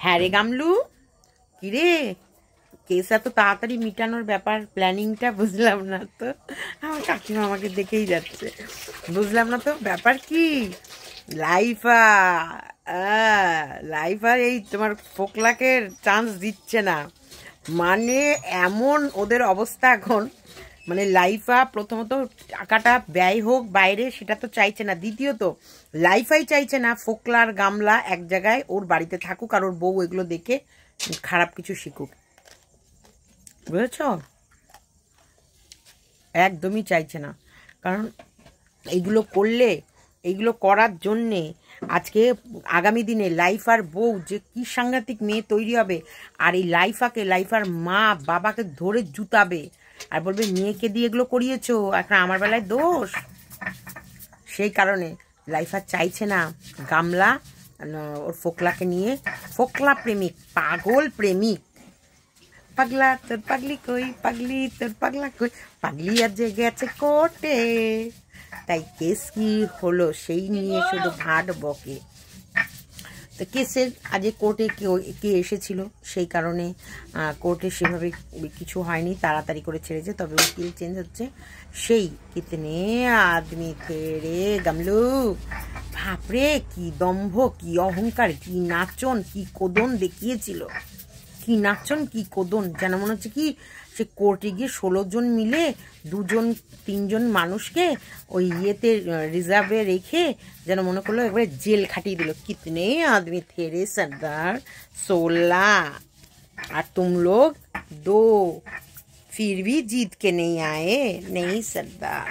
হ্যাঁ রে গামলু, কিরে কেস এত তাড়াতাড়ি মিটানোর ব্যাপার প্ল্যানিংটা বুঝলাম না তো। আমার কাকিমা আমাকে দেখেই যাচ্ছে, বুঝলাম না তো ব্যাপার কি। লাইফা লাইফা এই তোমার ফোকলাকে চান্স দিচ্ছে না, মানে এমন ওদের অবস্থা এখন। মানে লাইফা প্রথমত টাকাটা ব্যয় হোক বাইরে সেটা তো চাইছে না, দ্বিতীয়ত লাইফাই চাইছে না ফোকলার গামলা এক জায়গায় ওর বাড়িতে থাকুক আর ওর বউ এগুলো দেখে খারাপ কিছু শিখুক, বুঝেছ? একদমই চাইছে না, কারণ এইগুলো করলে, এইগুলো করার জন্যে আজকে আগামী দিনে লাইফার বউ যে কি সাংঘাতিক মেয়ে তৈরি হবে, আর এই লাইফার মা বাবাকে ধরে জুতাবে আর বলবে মেয়েকে দিয়ে এগুলো করিয়েছো, এখন আমার বেলায় দোষ। সেই কারণে লাইফা চাইছে না গামলা ওর ফোকলাকে নিয়ে, ফোকলা প্রেমিক, পাগল প্রেমিক। পাগলা তোর পাগলি কই, পাগলি তোর পাগলা কই, পাগলি আজ গেছে কোর্টে, তাই কেস কি হলো সেই নিয়ে শুধু ঘাট বকে। তো কেসের আজ কোর্টে কে এসেছিল সেই কারণে কোর্টে সেভাবে কিছু হয়নি, তাড়াতাড়ি করে ছেড়েছে, তবে উকিল চেঞ্জ হচ্ছে। সেই কিতনে আদমি থেরে গামলু, বাপরে কি দম্ভ, কি অহংকার, কি নাচন, কি কোদন দেখিয়েছিল, কি নাচন কি কোদন। যেন মনে হচ্ছে কি সে কোর্টে গিয়ে 16 জন মিলে 2-3 মানুষকে ওই ইয়েতে রিজার্ভে রেখে যেন মনে করলো একবারে জেল খাটিয়ে দিল। কিতনে আদমি থেরে সর্দার 16, আর तुम लोग 2, फिर भी जीत के नहीं आए, नहीं सरदार।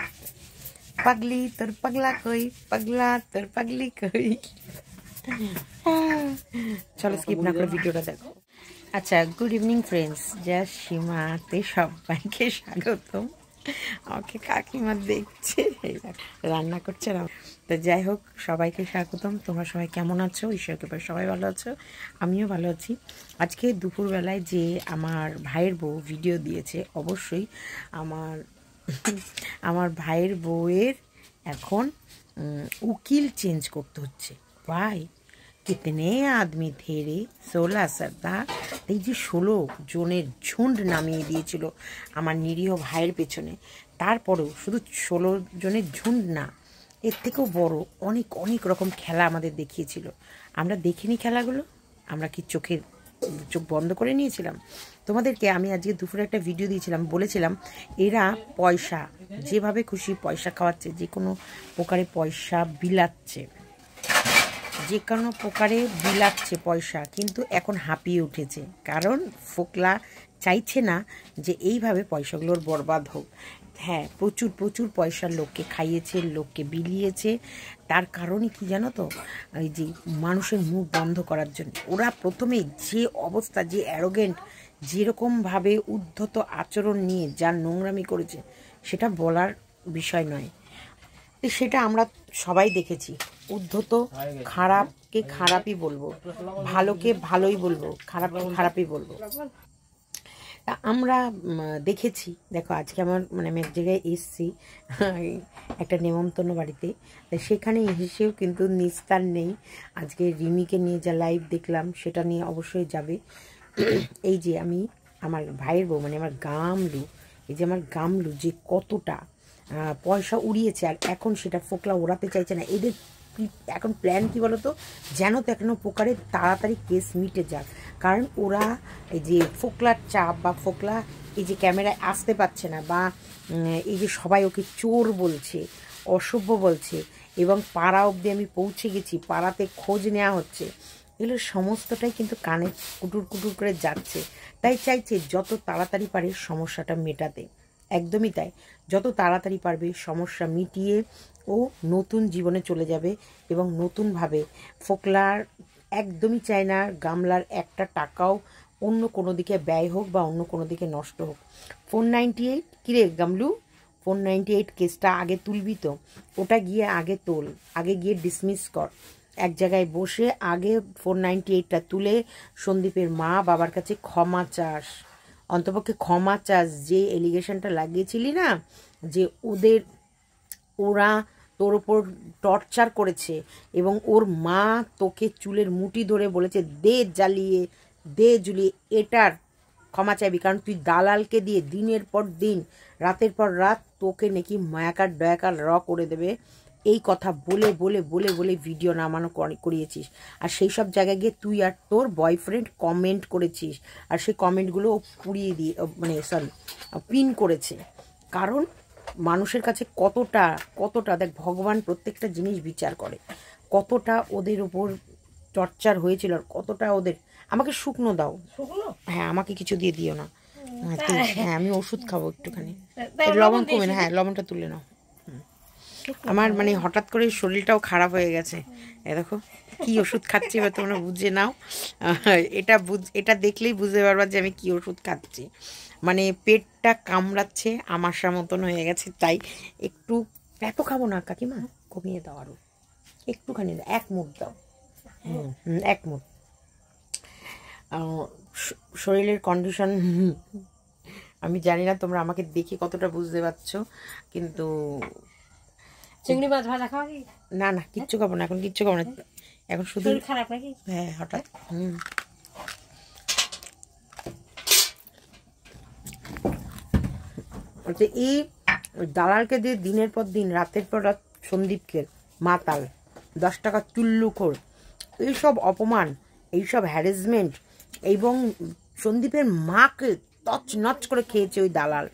पगली তোর पगला कोई, पगला তোর पगली कोई। চলো স্কিপ না করে ভিডিওটা দেখো। আচ্ছা, গুড ইভিনিং ফ্রেন্ডস, জাস্ট সীমাতে সবাইকে স্বাগতম। আমাকে কাকিমা দেখছে, রান্না করছে না তো, যাই হোক সবাইকে স্বাগতম। তোমরা সবাই কেমন আছো? ঈশ্বরকে পাই সবাই ভালো আছো, আমিও ভালো আছি। আজকে দুপুরবেলায় যে আমার ভাইয়ের বউ ভিডিও দিয়েছে, অবশ্যই আমার ভাইয়ের বউয়ের এখন উকিল চেঞ্জ করতে হচ্ছে। ভাই কিতনে আদমি থেরে 16 সর্দার, এই যে 16 জনের ঝুন্ড নামিয়ে দিয়েছিল আমার নিরীহ ভাইয়ের পেছনে, তারপরেও শুধু 16 জনের ঝুন্ড না, এর থেকেও বড় অনেক অনেক রকম খেলা আমাদের দেখিয়েছিল। আমরা দেখিনি খেলাগুলো? আমরা কি চোখ বন্ধ করে নিয়েছিলাম? তোমাদেরকে আমি আজকে দুপুরে একটা ভিডিও দিয়েছিলাম, বলেছিলাম এরা পয়সা যেভাবে খুশি পয়সা খাওয়াচ্ছে, যে কোনো প্রকারে পয়সা বিলাচ্ছে, যে কোনো প্রকারে বিলাচ্ছে পয়সা, কিন্তু এখন হাঁপিয়ে উঠেছে, কারণ ফোকলা চাইছে না যে এইভাবে পয়সাগুলোর বরবাদ হোক। হ্যাঁ, প্রচুর প্রচুর পয়সা লোককে খাইয়েছে, লোককে বিলিয়েছে। তার কারণে কি জানো তো, এই যে মানুষের মুখ বন্ধ করার জন্য ওরা প্রথমে যে অবস্থা, যে অ্যারোগেন্ট, যেরকমভাবে উদ্ধত আচরণ নিয়ে যা নোংরামি করেছে সেটা বলার বিষয় নয়। সেটা আমরা সবাই দেখেছি। উদ্ধত, খারাপকে খারাপই বলবো, ভালোকে ভালোই বলবো, খারাপকে খারাপই বলবো। তা আমরা দেখেছি। দেখো আজকে আমার আমি এক জায়গায় এসছি একটা নেমন্তন্ন বাড়িতে, সেখানে এসেও কিন্তু নিস্তার নেই। আজকে রিমিকে নিয়ে যা লাইভ দেখলাম সেটা নিয়ে অবশ্যই যাবে। এই যে আমি আমার ভাইয়ের বউ, আমার গামলু, এই যে আমার গামলু যে কতটা পয়সা উড়িয়েছে, আর এখন সেটা ফোকলা ওড়াতে চাইছে না। এদের এখন প্ল্যান কি বলতো, যেন তো এখনো প্রকারে তাড়াতাড়ি কেস মিটে যাক, কারণ ওরা এই যে ফোকলার চাপ, বা ফোকলা এই যে ক্যামেরায় আসতে পারছে না, বা এই যে সবাই ওকে চোর বলছে, অসভ্য বলছে, এবং পাড়া অবধি আমি পৌঁছে গেছি, পাড়াতে খোঁজ নেওয়া হচ্ছে, এগুলো সমস্তটাই কিন্তু কানে কুটুর কুটুর করে যাচ্ছে। তাই চাইছে যত তাড়াতাড়ি পারে সমস্যাটা মেটাতে, একদমই তাই, যত তাড়াতাড়ি পারবে সমস্যা মিটিয়ে ও নতুন জীবনে চলে যাবে। এবং নতুনভাবে ফোকলার একদমই চায় না গামলার একটা টাকাও অন্য কোনো দিকে ব্যয় হোক বা অন্য কোনো দিকে নষ্ট হোক। 498 কিরে গামলু, 498 কেসটা আগে তুলবি তো, ওটা গিয়ে আগে তোল, আগে গিয়ে ডিসমিস কর, এক জায়গায় বসে আগে 498টা তুলে সন্দীপের মা বাবার কাছে ক্ষমা চাস, অন্তপক্ষে ক্ষমা চাস। যে এলিগেশনটা লাগিয়েছিলি না, যে ওরা তোর ওপর টর্চার করেছে এবং ওর মা তোকে চুলের মুঠি ধরে বলেছে দে জ্বালিয়ে দে ঝুলিয়ে, এটার ক্ষমা চাইবি। কারণ তুই দালালকে দিয়ে দিনের পর দিন রাতের পর রাত তোকে নাকি মায়াকার ডয়াকার করে দেবে, এই কথা বলে বলে বলে বলে ভিডিও নামানো করিয়েছিস। আর সেই সব জায়গায় গিয়ে তুই আর তোর বয়ফ্রেন্ড কমেন্ট করেছিস, আর সেই কমেন্টগুলো পুড়িয়ে দিয়ে মানে সরি পিন করেছে। কারণ মানুষের কাছে কতটা কতটা দেখ, ভগবান প্রত্যেকটা জিনিস বিচার করে, কতটা ওদের ওপর টর্চার হয়েছিল আর কতটা ওদের। আমাকে শুকনো দাও, হ্যাঁ আমাকে কিছু দিয়ে দিও না। হ্যাঁ আমি ওষুধ খাবো একটুখানি, লবণ কমে না, হ্যাঁ লবণটা তুলে নাও। আমার মানে হঠাৎ করে শরীরটাও খারাপ হয়ে গেছে, দেখো কি ওষুধ খাচ্ছি এবার তোমরা বুঝে নাও। এটা দেখলেই বুঝতে পারবা যে আমি কি ওষুধ খাচ্ছি। মানে পেটটা কামড়াচ্ছে, আমাশার মতন হয়ে গেছে, তাই একটু। এত খাবো না কাকিমা, কমিয়ে দাও আরো একটুখানি, এক মুঠ দাও, এক মুঠ। শরীরের কন্ডিশন আমি জানি না তোমরা আমাকে দেখে কতটা বুঝতে পারছো, কিন্তু চিংড়ি মাছ ভাজা খাওয়া কি? না না কিচ্ছু খাবো না এখন, কিচ্ছু খাবো না এখন, শুধু খারাপ নাকি? হ্যাঁ হঠাৎ এই দালালকে দিয়ে দিনের পর দিন রাতের পর রাত সন্দীপকে মাতাল 10 টাকা চুল্লুখোর, এইসব অপমান, এইসব হ্যারাসমেন্ট, এবং সন্দীপের মাকে তছনছ করে খেয়েছে ওই দালাল।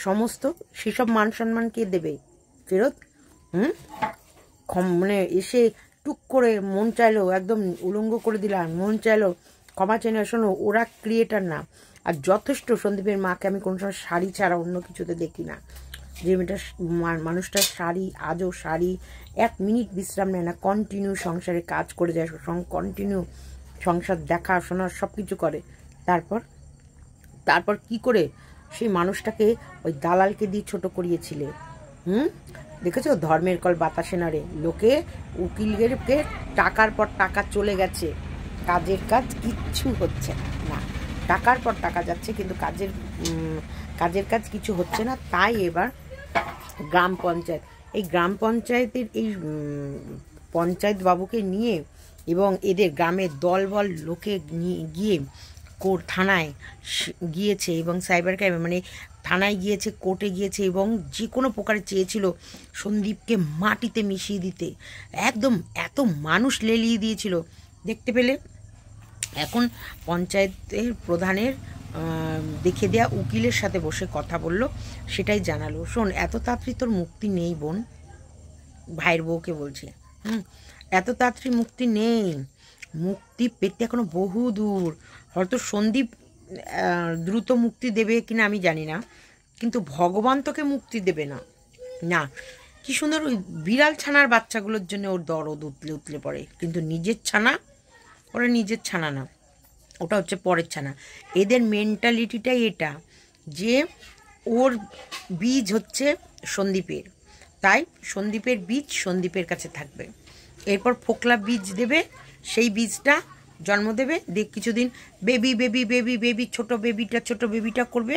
সমস্ত সেসব মান সম্মান কে দেবে ফেরত? মানে এসে টুক করে মন চাইলো একদম উলঙ্গ করে দিলাম, মন চাইলো ক্ষমা চেনে। শোনো, ওরা ক্রিয়েটার না। আর যথেষ্ট সন্দীপের মাকে আমি কোনো সময় শাড়ি ছাড়া অন্য কিছুতে দেখি না। যে মেয়েটা মানুষটার শাড়ি, আজও শাড়ি, 1 মিনিট বিশ্রাম নেয় না, কন্টিনিউ সংসারে কাজ করে যায়, কন্টিনিউ সংসার দেখাশোনা সব কিছু করে। তারপর কি করে সেই মানুষটাকে ওই দালালকে দিয়ে ছোট করিয়েছিলে? দেখেছো, ধর্মের কল বাতাসে নাড়ে। লোকে উকিলকে টাকার পর টাকা চলে গেছে, কাজের কাজ কিচ্ছু হচ্ছে না। টাকার পর টাকা যাচ্ছে কিন্তু কাজের কাজ কিছু হচ্ছে না। তাই এবার গ্রাম পঞ্চায়েত, এই গ্রাম পঞ্চায়েতের এই পঞ্চায়েত বাবুকে নিয়ে এবং এদের গ্রামের দলবল লোকে গিয়ে থানায় গিয়েছে এবং সাইবার ক্রাইমে মানে থানায় গিয়েছে, কোর্টে গিয়েছে, এবং যে কোনো প্রকারে চেয়েছিল সন্দীপকে মাটিতে মিশিয়ে দিতে। একদম এত মানুষ লেলিয়ে দিয়েছিল, দেখতে পেলে। এখন পঞ্চায়েতের প্রধানের দেখে দেয়া উকিলের সাথে বসে কথা বলল, সেটাই জানালো। শোন, এত তাড়াতাড়ি তোর মুক্তি নেই বোন, ভাইয়ের বউকে বলছে, এত তাড়াতাড়ি মুক্তি নেই, মুক্তি পেতে এখনো বহু দূর। হয়তো সন্দীপ দ্রুত মুক্তি দেবে কিনা আমি জানি না, কিন্তু ভগবান তোকে মুক্তি দেবে না। না, কি সুন্দর ওই বিড়াল ছানার বাচ্চাগুলোর জন্য ওর দরদ উতলে উতলে পড়ে, কিন্তু নিজের ছানা, ওরা নিজের ছানা না, ওটা হচ্ছে পরের ছানা। এদের মেন্টালিটিটাই এটা যে ওর বীজ হচ্ছে সন্দীপের, তাই সন্দীপের বীজ সন্দীপের কাছে থাকবে। এরপর ফোকলা বীজ দেবে, সেই বীজটা জন্ম দেবে, দেখ কিছুদিন বেবি বেবি বেবি বেবি ছোট বেবিটা করবে।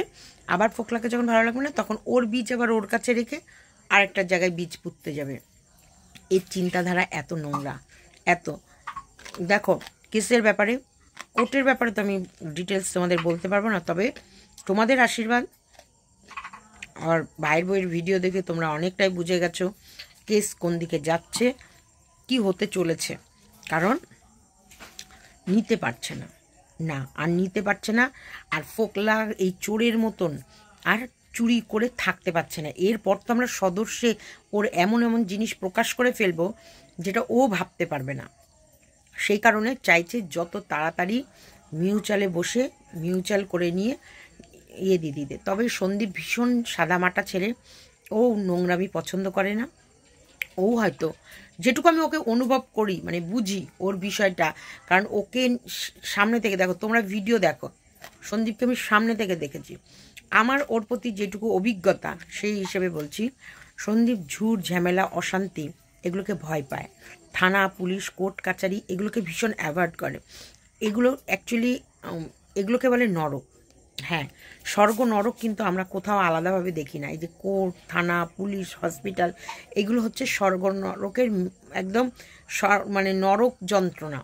আবার ফোকলাকে যখন ভালো লাগবে না, তখন ওর বীজ আবার ওর কাছে রেখে আরেকটা জায়গায় বীজ পুঁততে যাবে। এর চিন্তাধারা এত নোংরা, এত। দেখো, কেসের ব্যাপারে, কোর্টের ব্যাপারে তো আমি ডিটেলস তোমাদের বলতে পারবো না, তবে তোমাদের আশীর্বাদ আর ভাইয়ের বইয়ের ভিডিও দেখে তোমরা অনেকটাই বুঝে গেছো কেস কোন দিকে যাচ্ছে, কি হতে চলেছে। কারণ নিতে পারছে না, আর নিতে পারছে না, আর ফোকলা এই চোরের মতন আর চুরি করে থাকতে পারছে না। এরপর তো আমরা সদস্যে ওর এমন এমন জিনিস প্রকাশ করে ফেলবো যেটা ও ভাবতে পারবে না। সেই কারণে চাইছে যত তাড়াতাড়ি মিউচুয়ালে বসে মিউচুয়াল করে নিয়ে দিয়ে দিতে। তবে সন্দীপ ভীষণ সাদামাটা ছেলে, ও নোংরামি পছন্দ করে না। ও হয়তো যেটুকু আমি ওকে অনুভব করি, মানে বুঝি ওর বিষয়টা, কারণ ওকে সামনে থেকে দেখো, তোমরা ভিডিও দেখো, সন্দীপকে আমি সামনে থেকে দেখেছি। আমার ওর প্রতি যেটুকু অভিজ্ঞতা সেই হিসেবে বলছি, সন্দীপ ঝুট ঝামেলা অশান্তি এগুলোকে ভয় পায়। থানা পুলিশ কোর্ট কাচারি এগুলোকে ভীষণ অ্যাভয়েড করে। এগুলো অ্যাকচুয়ালি এগুলোকে বলে নরক। হ্যাঁ, স্বর্গ নরক কিন্তু আমরা কোথাও আলাদাভাবে দেখি না। এই যে কোর্ট, থানা, পুলিশ, হসপিটাল, এগুলো হচ্ছে স্বর্গ নরকের একদম মানে নরক যন্ত্রণা,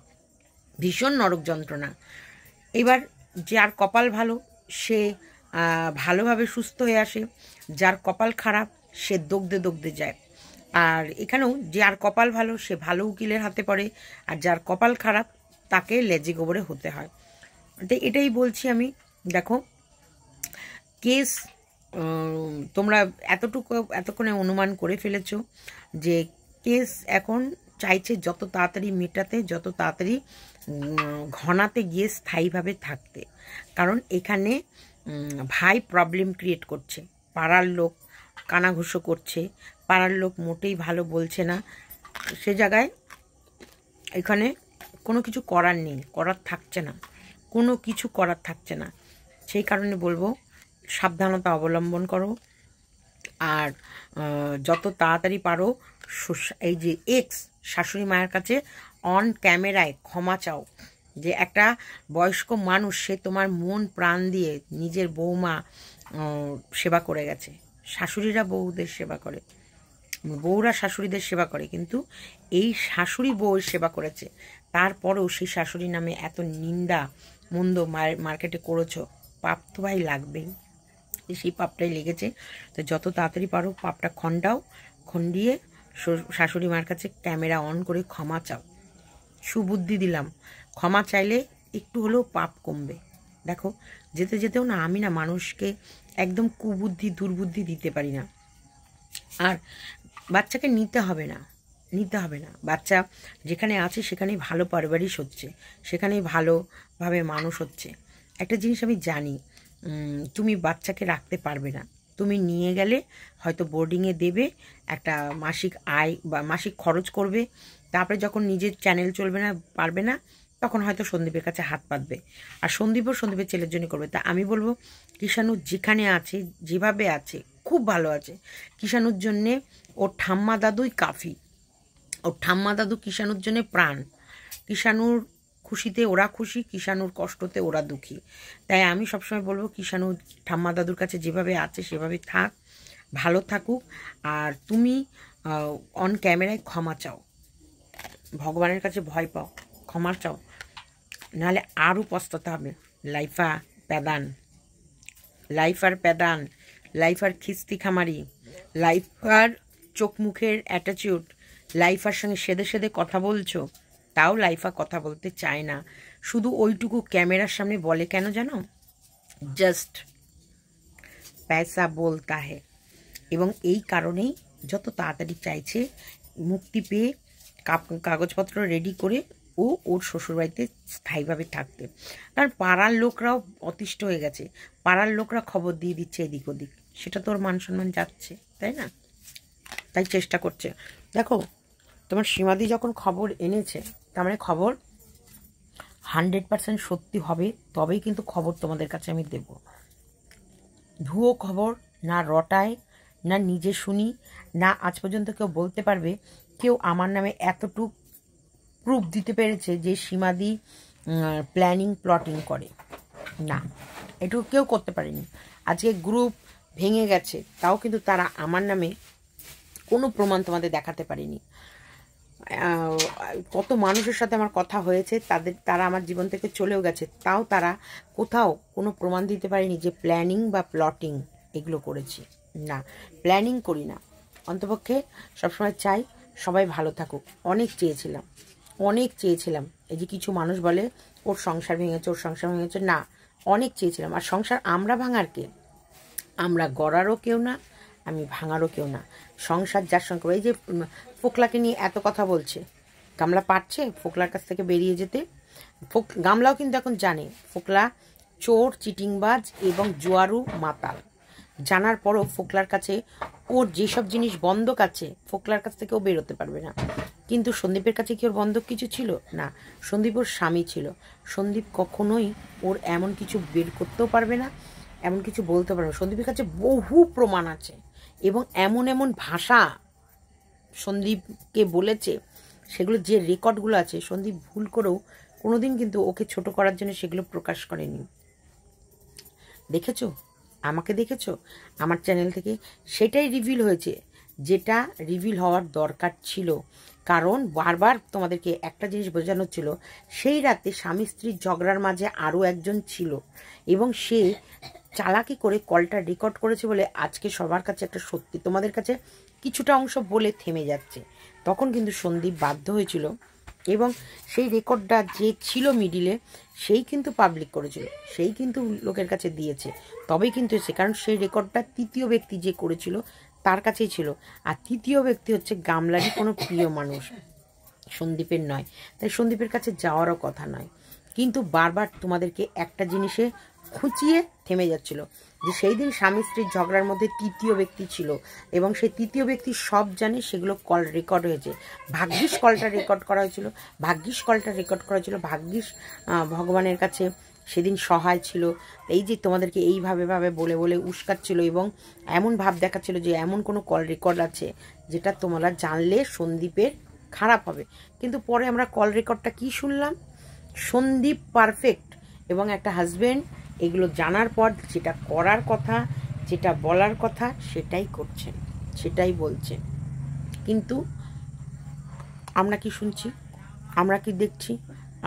ভীষণ নরক যন্ত্রণা। এবার যার কপাল ভালো সে ভালোভাবে সুস্থ হয়ে আসে, যার কপাল খারাপ সে দগ্ধে দগ্ধে যায়। আর এখানেও যার কপাল ভালো সে ভালো উকিলের হাতে পড়ে, আর যার কপাল খারাপ তাকে লেজে গোবরে হতে হয়। তো এটাই বলছি আমি। দেখো, কেস তোমরা এতক্ষণে অনুমান করে ফেলেছো যে কেস এখন চাইছে যত তাড়াতাড়ি মেটাতে, যত তাড়াতাড়ি ঘনাতে গিয়ে স্থায়ীভাবে থাকতে। কারণ এখানে ভাই প্রবলেম ক্রিয়েট করছে, পাড়ার লোক কানাঘুষো করছে, পাড়ার লোক মোটেই ভালো বলছে না। সে জায়গায় এখানে কোনো কিছু করার নেই, করার থাকছে না, কোনো কিছু করার থাকছে না। সেই কারণে বলবো সাবধানতা অবলম্বন করো। আর যত তাড়াতাড়ি পারো এই যে শাশুড়ি মায়ের কাছে অন ক্যামেরায় ক্ষমা চাও। যে একটা বয়স্ক মানুষ, সে তোমার মন প্রাণ দিয়ে নিজের বৌমা সেবা করে গেছে। শাশুড়িরা বউদের সেবা করে, বউরা শাশুড়িদের সেবা করে, কিন্তু এই শাশুড়ি বউয়ের সেবা করেছে। তারপরেও সেই শাশুড়ি নামে এত নিন্দা মন্দ মার্কেটে করেছো, পাপ তো ভাই লাগবেই। সেই পাপটাই লেগেছে। তো যত তাড়াতাড়ি পারো পাপটা খণ্ডিয়ে শাশুড়ি মার কাছে ক্যামেরা অন করে ক্ষমা চাও। সুবুদ্ধি দিলাম, ক্ষমা চাইলে একটু হলেও পাপ কমবে। দেখো, যেতে যেতেও না আমি না মানুষকে একদম কুবুদ্ধি দুর্বুদ্ধি দিতে পারি না। আর বাচ্চাকে নিতে হবে না। বাচ্চা যেখানে আছে সেখানেই ভালো পারভারিশ হচ্ছে, সেখানেই ভালোভাবে মানুষ হচ্ছে। একটা জিনিস আমি জানি, তুমি বাচ্চাকে রাখতে পারবে না। তুমি নিয়ে গেলে হয়তো বোর্ডিংয়ে দেবে, একটা মাসিক আয় বা মাসিক খরচ করবে, তারপরে যখন নিজের চ্যানেল চলবে না, পারবে না, তখন হয়তো সন্দীপের কাছে হাত পাতবে। আর সন্দীপের ছেলের জন্য করবে। তা আমি বলবো কিষাণু যেখানে আছে, যেভাবে আছে, খুব ভালো আছে। কিষাণুর জন্যে ওর ঠাম্মা দাদুই কাফি। ওর ঠাম্মা দাদু কিষাণুর জন্যে প্রাণ। কিষাণুর খুশিতে ওরা খুশি, কিষাণুর কষ্টতে ওরা দুঃখী। তাই আমি সবসময় বলবো কিষাণু ঠাম্মা দাদুর কাছে যেভাবে আছে সেভাবে থাক, ভালো থাকুক। আর তুমি অন ক্যামেরায় ক্ষমা চাও, ভগবানের কাছে ভয় পাও, ক্ষমা চাও, নাহলে আরও পস্তাতে হবে। লাইফার খিস্তি খামারি, লাইফার চোখ মুখের অ্যাটিটিউড, লাইফার সঙ্গে সেদে সেদে কথা বলছো, তাও লাইফা কথা বলতে চায় না। শুধু ওইটুকু ক্যামেরার সামনে বলে কেন জানো? জাস্ট পয়সা বলতা হে। এবং এই কারণেই যত তাড়াতাড়ি চাইছে মুক্তি পেয়ে কাগজপত্র রেডি করে ওর শ্বশুরবাড়িতে স্থায়ীভাবে থাকতে। কারণ পাড়ার লোকরাও অতিষ্ঠ হয়ে গেছে, পাড়ার লোকরা খবর দিয়ে দিচ্ছে এদিক ওদিক, সেটা তো ওর মান সম্মান যাচ্ছে, তাই না? তাই চেষ্টা করছে। দেখো, তোমার সীমাদি যখন খবর এনেছে, তার মানে খবর 100% সত্যি হবে, তবেই কিন্তু খবর তোমাদের কাছে আমি দেব। ভুয়ো খবর না রটায়, না নিজে শুনি, না আজ পর্যন্ত কেউ বলতে পারবে কেউ আমার নামে এতটুক প্রুফ দিতে পেরেছে যে সীমাদি প্ল্যানিং করে। না, এটুকু কেউ করতে পারেনি। আজকে গ্রুপ ভেঙে গেছে, তাও কিন্তু তারা আমার নামে কোনো প্রমাণ তোমাদের দেখাতে পারেনি। কত মানুষের সাথে আমার কথা হয়েছে, তারা আমার জীবন থেকে চলেও গেছে, তাও তারা কোথাও কোনো প্রমাণ দিতে পারেনি যে প্ল্যানিং বা প্লটিং এগুলো করেছি। না, প্ল্যানিং করি না। অন্তপক্ষে সবসময় চাই সবাই ভালো থাকুক। অনেক চেয়েছিলাম। এই যে কিছু মানুষ বলে ওর সংসার ভেঙেছে, না, অনেক চেয়েছিলাম। আর সংসার আমরা ভাঙার কে? আমরা গড়ারও কেউ না, আমি ভাঙারও কেউ না। সংসার যার সঙ্গে, এই যে ফোকলাকে নিয়ে এত কথা বলছে, গামলা পারছে ফোকলার কাছ থেকে বেরিয়ে যেতে? গামলাও কিন্তু এখন জানে ফোকলা চোর, চিটিংবাজ এবং জুয়ারু মাতাল। জানার পরও ফোকলার কাছে ওর যেসব জিনিস বন্ধক আছে, ফোকলার কাছ থেকে ও বেরোতে পারবে না। কিন্তু সন্দীপের কাছে কি ওর বন্ধক কিছু ছিল? না, সন্দীপ ওর স্বামী ছিল। সন্দীপ কখনোই ওর এমন কিছু বের করতেও পারবে না, এমন কিছু বলতে পারবে না। সন্দীপের কাছে বহু প্রমাণ আছে এবং এমন ভাষা সন্দীপকে বলেছে, সেগুলো যে রেকর্ডগুলো আছে, সন্দীপ ভুল করেও কোনোদিন কিন্তু ওকে ছোট করার জন্য সেগুলো প্রকাশ করেনি। দেখেছো, আমাকে দেখেছো আমার চ্যানেল থেকে, সেটাই রিভিল হয়েছে যেটা রিভিল হওয়ার দরকার ছিল। কারণ বারবার তোমাদেরকে একটা জিনিস বোঝানো ছিল, সেই রাতে স্বামী স্ত্রীর ঝগড়ার মাঝে আরও একজন ছিল এবং সে চালাকি করে কলটা রেকর্ড করেছে বলে আজকে সবার কাছে একটা সত্যি, তোমাদের কাছে কিছুটা অংশ বলে থেমে যাচ্ছে। তখন কিন্তু সন্দীপ বাধ্য হয়েছিল এবং সেই রেকর্ডটা যে ছিল মিডিলে সেই কিন্তু পাবলিক করেছিল, সেই কিন্তু লোকের কাছে দিয়েছে, তবেই কিন্তু এসে, কারণ সেই রেকর্ডটা তৃতীয় ব্যক্তি যে করেছিল তার কাছেই ছিল। আর তৃতীয় ব্যক্তি হচ্ছে গামলারই কোনো প্রিয় মানুষ, সন্দীপের নয়। তাই সন্দীপের কাছে যাওয়ারও কথা নয়। কিন্তু বারবার তোমাদেরকে একটা জিনিসে খুঁচিয়ে থেমে যাচ্ছিল যে সেই দিন স্বামী স্ত্রীর ঝগড়ার মধ্যে তৃতীয় ব্যক্তি ছিল এবং সেই তৃতীয় ব্যক্তি সব জানে, সেগুলো কল রেকর্ড হয়েছে। ভাগ্যিস কলটা রেকর্ড করা হয়েছিল, ভাগ্যিস ভগবানের কাছে সেদিন সহায় ছিল। এই যে তোমাদেরকে এইভাবে বলে বলে উস্কাচ্ছিল এবং এমন ভাব দেখাচ্ছিল যে এমন কোনো কল রেকর্ড আছে যেটা তোমরা জানলে সন্দীপের খারাপ হবে। কিন্তু পরে আমরা কল রেকর্ডটা কি শুনলাম, সন্দীপ পারফেক্ট এবং একটা হাজবেন্ড এগুলো জানার পর যেটা করার কথা, যেটা বলার কথা সেটাই করছেন, সেটাই বলছেন। কিন্তু আমরা কি শুনছি, আমরা কি দেখছি,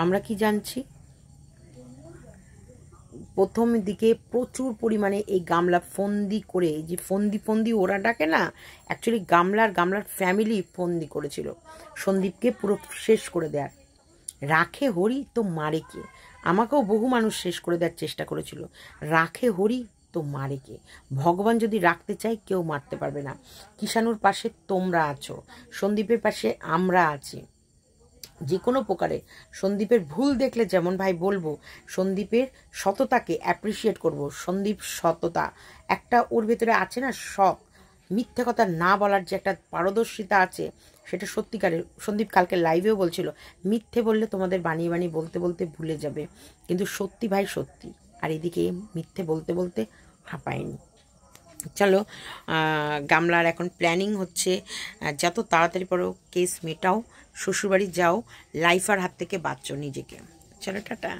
আমরা কি জানছি? প্রথম দিকে প্রচুর পরিমাণে এই গামলা ফন্দি করে, যে ফন্দি ওরা ডাকে না, অ্যাকচুয়ালি গামলার ফ্যামিলি ফন্দি করেছিল সন্দীপকে পুরো শেষ করে দেয়ার। রাখে হরি তো মারে কে, আমাকেও বহু মানুষ শেষ করে দেওয়ার চেষ্টা করেছিল। রাখে হরি তো মারে কে, ভগবান যদি রাখতে চাই কেউ মারতে পারবে না। কিষাণুর পাশে তোমরা আছো, সন্দীপের পাশে আমরা আছি। যে কোনো প্রকারে সন্দীপের ভুল দেখলে যেমন ভাই বলবো, সন্দীপের সততাকে অ্যাপ্রিসিয়েট করব। সন্দীপ সততা একটা ওর ভেতরে আছে না, শখ, মিথ্যে কথা না বলার যে একটা পারদর্শিতা আছে, সেটা সত্যিকারের। সন্দীপ কালকে লাইভেও বলছিল মিথ্যে বললে তোমাদের বানিয়ে বানিয়ে বলতে বলতে ভুলে যাবে, কিন্তু সত্যি ভাই সত্যি। আর এদিকে মিথ্যে বলতে বলতে হাঁপায়নি। চলো, গামলার এখন প্ল্যানিং হচ্ছে যত তাড়াতাড়ি পরো কেস মেটাও, শ্বশুরবাড়ি যাও, লাইফার হাত থেকে বাঁচো নিজেকে। চলো টাটা।